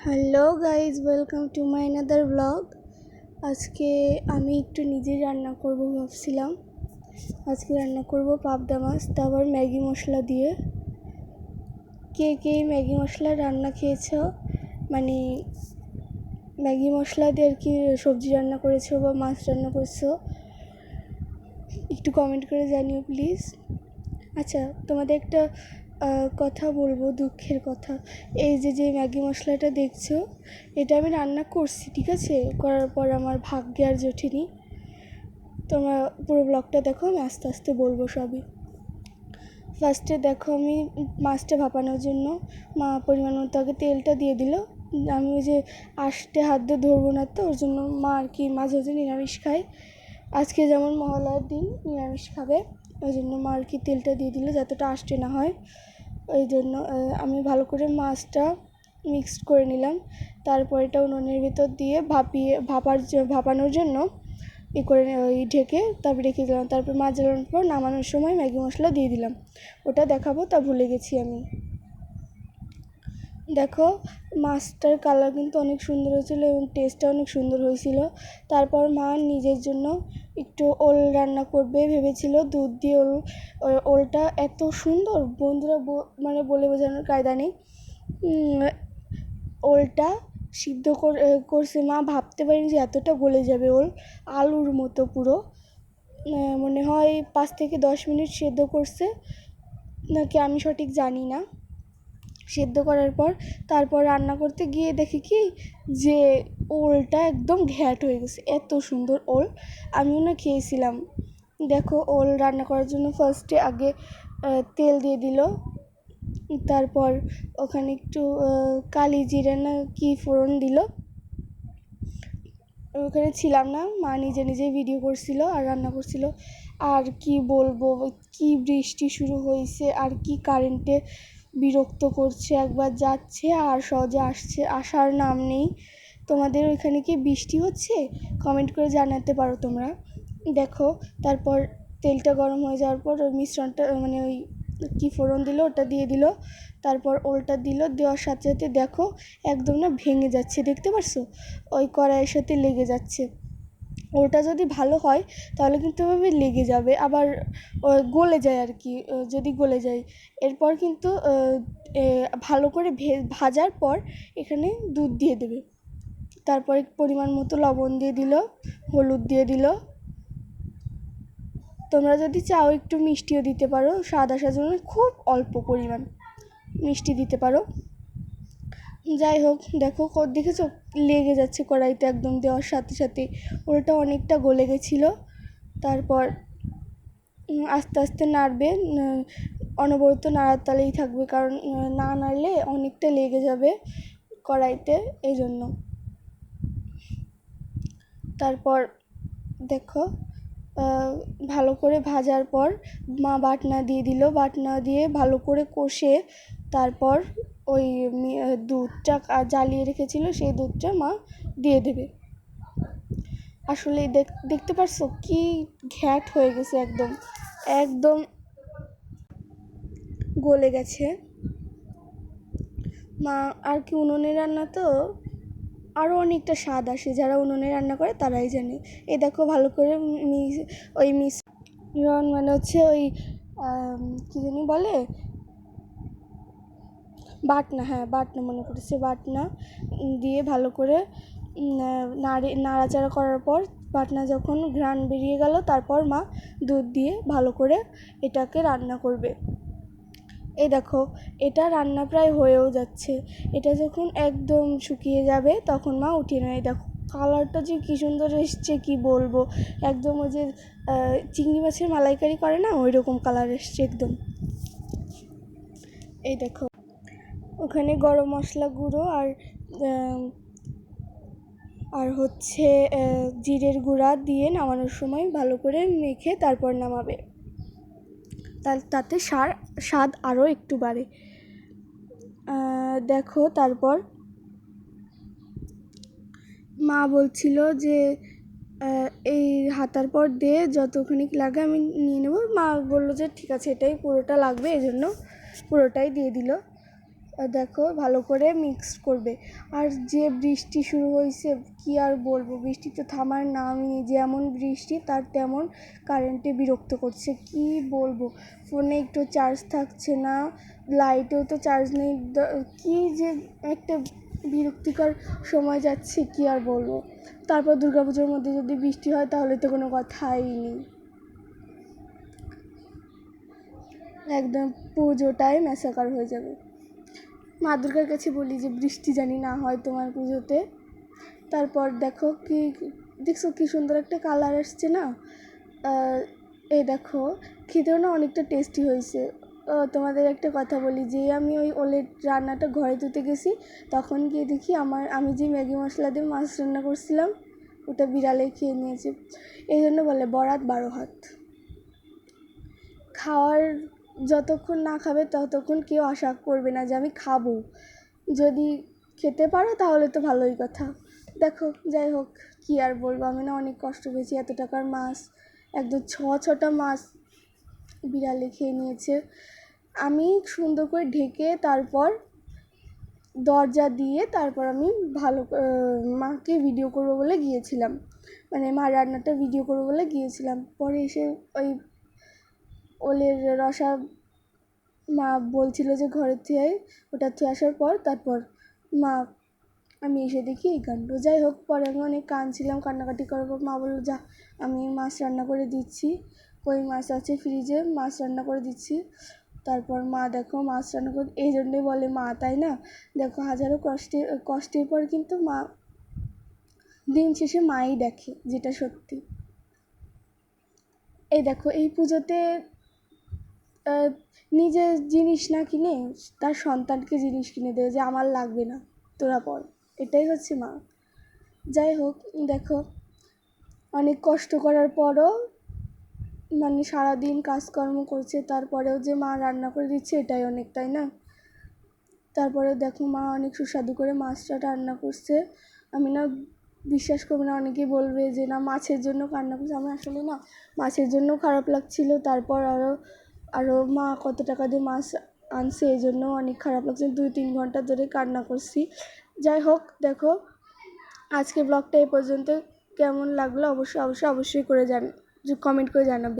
Hello guys, welcome to my another blog. আজকে আমি একটু নিজেই রান্না করব ভাবছিলাম। আজকে রান্না করব পাবদা মাছ, তারপর ম্যাগি মশলা দিয়ে। কে কে ম্যাগি মশলা রান্না খেয়েছো, মানে ম্যাগি মশলা দিয়ে আর কি সবজি রান্না করেছো বা মাছ রান্না করেছো, একটু কমেন্ট করে জানিও প্লিজ। আচ্ছা, তোমাদের একটা কথা বলবো, দুঃখের কথা। এই যে ম্যাগি মশলাটা দেখছো, এটা আমি রান্না করছি, ঠিক আছে? করার পর আমার ভাগ্যে আর জোটেনি। তোমরা পুরো ব্লগটা দেখো, আমি আস্তে আস্তে বলবো সবই। ফার্স্টে দেখো, আমি মাছটা ভাপানোর জন্য মা পরিমাণ মতো আগে তেলটা দিয়ে দিল। আমি ওই যে আষ্টে হাত দিয়ে ধরবো না, তো ওর জন্য মা আর কি মাঝে মাঝে নিরামিষ খায়। আজকে যেমন মহালয়ার দিন নিরামিষ খাবে, ওই জন্য মা আর কি তেলটা দিয়ে দিল যাতেটা আষ্টে না হয়। ওই জন্য আমি ভালো করে মাছটা মিক্সড করে নিলাম। তারপর এটা উনুনের ভিতর দিয়ে ভাপানোর জন্য করে ওই ঢেকে তারপর রেখে দিলাম। তারপর মাছ জ্বালানোর পর নামানোর সময় ম্যাগি মশলা দিয়ে দিলাম। ওটা দেখাবো, তা ভুলে গেছি আমি। দেখো, মাছটার কালার কিন্তু অনেক সুন্দর হয়েছিল এবং টেস্টটা অনেক সুন্দর হয়েছিল। তারপর মা নিজের জন্য একটু ওল রান্না করবে ভেবেছিল, দুধ দিয়ে ওল। ওলটা এত সুন্দর বন্ধুরা, মানে বলে বোঝানোর কায়দা নেই। ওলটা সিদ্ধ করছে মা, ভাবতে পারিনি যে এতটা গলে যাবে ওল, আলুর মতো পুরো। মনে হয় 5 থেকে 10 মিনিট সেদ্ধ করছে নাকি, আমি সঠিক জানি না। সেদ্ধ করার পর তারপর রান্না করতে গিয়ে দেখি কি যে ওলটা একদম ঘ্যাট হয়ে গেছে। এত সুন্দর ওল আমিও না খেয়েছিলাম। দেখো, ওল রান্না করার জন্য ফার্স্টে আগে তেল দিয়ে দিল। তারপর ওখানে একটু কালি জিরা না কি ফোড়ন দিল। ওখানে ছিলাম না, মা নিজে নিজেই ভিডিও করছিল আর রান্না করছিল। আর কি বলবো, কি বৃষ্টি শুরু হয়েছে, আর কি কারেন্টে বিরক্ত করছে, একবার যাচ্ছে আর সহজে আসার নাম নেই। তোমাদের ওইখানে কি বৃষ্টি হচ্ছে? কমেন্ট করে জানাতে পারো তোমরা। দেখো, তারপর তেলটা গরম হয়ে যাওয়ার পর ওই মিশ্রণটা, মানে ওই কি ফোড়ন দিল ওটা দিয়ে দিল। তারপর ওলটা দিল, দেওয়ার সাথে সাথে দেখো একদম না ভেঙে যাচ্ছে, দেখতে পারছো? ওই কড়াইয়ের সাথে লেগে যাচ্ছে। ওলটা যদি ভালো হয় তাহলে কিন্তু এভাবে লেগে যাবে, আবার গলে যায় আর কি, যদি গলে যায়। এরপর কিন্তু ভালো করে ভাজার পর এখানে দুধ দিয়ে দেবে। তারপরে পরিমাণ মতো লবণ দিয়ে দিল, হলুদ দিয়ে দিল। তোমরা যদি চাও একটু মিষ্টিও দিতে পারো, স্বাদ আসার জন্য খুব অল্প পরিমাণ মিষ্টি দিতে পারো। যাই হোক, দেখো দেখেছো লেগে যাচ্ছে কড়াইতে একদম দেওয়ার সাথে সাথে। ওটা অনেকটা গলে গেছিলো। তারপর আস্তে আস্তে নাড়বে, অনবরত নাড়ার তালেই থাকবে, কারণ না নাড়লে অনেকটা লেগে যাবে কড়াইতে, এই জন্য। তারপর দেখো, ভালো করে ভাজার পর মা বাটনা দিয়ে দিল। বাটনা দিয়ে ভালো করে কষে তারপর ওই দুধটা জ্বালিয়ে রেখেছিল সেই দুধটা মা দিয়ে দেবে। আসলে দেখতে পারছো কি ঘ্যাট হয়ে গেছে, একদম একদম গলে গেছে। মা আর কি উনুনে রান্না তো আরও অনেকটা স্বাদ আসে, যারা উনুনে রান্না করে তারাই জানে। এই দেখো ভালো করে ওই মিশ্রণ, মানে হচ্ছে ওই কী জানি বলে, বাটনা, হ্যাঁ বাটনা মনে পড়েছে, বাটনা দিয়ে ভালো করে নাড়াচাড়া করার পর বাটনা যখন ঘ্রাণ বেরিয়ে গেল, তারপর মা দুধ দিয়ে ভালো করে এটাকে রান্না করবে। এই দেখো, এটা রান্না প্রায় হয়েও যাচ্ছে। এটা যখন একদম শুকিয়ে যাবে তখন মা উঠিয়ে নেয়। দেখো কালারটা যে কী সুন্দর এসছে, কি বলবো, একদম ওই যে চিংড়ি মাছের মালাইকারি করে না, ওই রকম কালার এসছে একদম। এই দেখো, ওখানে গরম মশলা গুঁড়ো আর হচ্ছে জিরের গুঁড়া দিয়ে নামানোর সময় ভালো করে মেখে তারপর নামাবে, তাতে স্বাদ আরও একটু বাড়ে। দেখো, তারপর মা বলছিল যে এই হাতার পর দিয়ে যতখানি লাগে আমি নিয়ে নেব। মা বললো যে ঠিক আছে, এটাই পুরোটা লাগবে, এই জন্য পুরোটাই দিয়ে দিল। দেখো ভালো করে মিক্স করবে। আর যে বৃষ্টি শুরু হয়েছে কি আর বলবো, বৃষ্টি তো থামার নামই নেই, যেমন বৃষ্টি তার তেমন কারেন্টে বিরক্ত করছে, কি বলবো। ফোনে একটু চার্জ থাকছে না, লাইটেও তো চার্জ নেই, কি যে একটা বিরক্তিকর সময় যাচ্ছে কি আর বলবো। তারপর দুর্গাপুজোর মধ্যে যদি বৃষ্টি হয় তাহলে তো কোনো কথাই নেই, একদম পুজোটাই ম্যাসাকার হয়ে যাবে। মা দুর্গার কাছে বলি যে বৃষ্টি জানি না হয় তোমার পুজোতে। তারপর দেখছো কি সুন্দর একটা কালার আসছে না। এই দেখো, খেতেও না অনেকটা টেস্টি হয়েছে। তোমাদের একটা কথা বলি, যে আমি ওই ওলের রান্নাটা ঘরে ধুতে গেছি, তখন গিয়ে দেখি আমি যে ম্যাগি মশলা দিয়ে মাছ রান্না করছিলাম ওটা বিড়ালে খেয়ে নিয়েছে। এই জন্য বলে বরাত 12 হাত। খাওয়ার যতক্ষণ না খাবে ততক্ষণ কেউ আশা করবে না যে আমি খাবো। যদি খেতে পারো তাহলে তো ভালোই কথা। দেখো যাই হোক, কী আর বলবো, আমি না অনেক কষ্ট পেয়েছি। এত টাকার মাছ, একদম ছটা মাছ বিড়ালে খেয়ে নিয়েছে। আমি সুন্দর করে ঢেকে তারপর দরজা দিয়ে তারপর আমি মাকে ভিডিও করবো বলে গিয়েছিলাম, মানে মা রান্নাটা ভিডিও করবো বলে গিয়েছিলাম। পরে এসে ওই ওলের রসা মা বলছিল যে ঘরের থেকে ওটা থেকে আসার পর তারপর আমি এসে দেখি এই কাণ্ড। যাই হোক, পরে আমি অনেক কাঁদছিলাম, কান্নাকাটি করার পর মা বললো যা আমি মাছ রান্না করে দিচ্ছি, কই মাছ আছে ফ্রিজে, মাছ রান্না করে দিচ্ছি। তারপর মা দেখো মাছ রান্না করে, এই জন্যই বলে মা, তাই না? দেখো হাজারো কষ্টের পর কিন্তু মা দিন শেষে মাই দেখে, যেটা সত্যি। এই দেখো এই পুজোতে নিজের জিনিস না কিনে তার সন্তানকে জিনিস কিনে দেয় যে আমার লাগবে না, তোরা পর। এটাই হচ্ছে মা। যাই হোক, দেখো অনেক কষ্ট করার পরও, মানে সারাদিন কাজকর্ম করছে, তারপরেও যে মা রান্না করে দিচ্ছে এটাই অনেক, তাই না? তারপরে দেখো মা অনেক সুস্বাদু করে মাছটা রান্না করছে। আমি না বিশ্বাস করবো না, অনেকেই বলবে যে না মাছের জন্য কান্না করছে, আমার আসলে না মাছের জন্য খারাপ লাগছিল। তারপর আরও মা কত টাকা দিয়ে মাছ আনছে এই জন্য অনেক খারাপ লাগছে, 2-3 ঘন্টা ধরে কান্না করছি। যাই হোক, দেখো আজকে ব্লগটা এই পর্যন্ত। কেমন লাগলো অবশ্যই করে কমেন্ট করে জানাবে।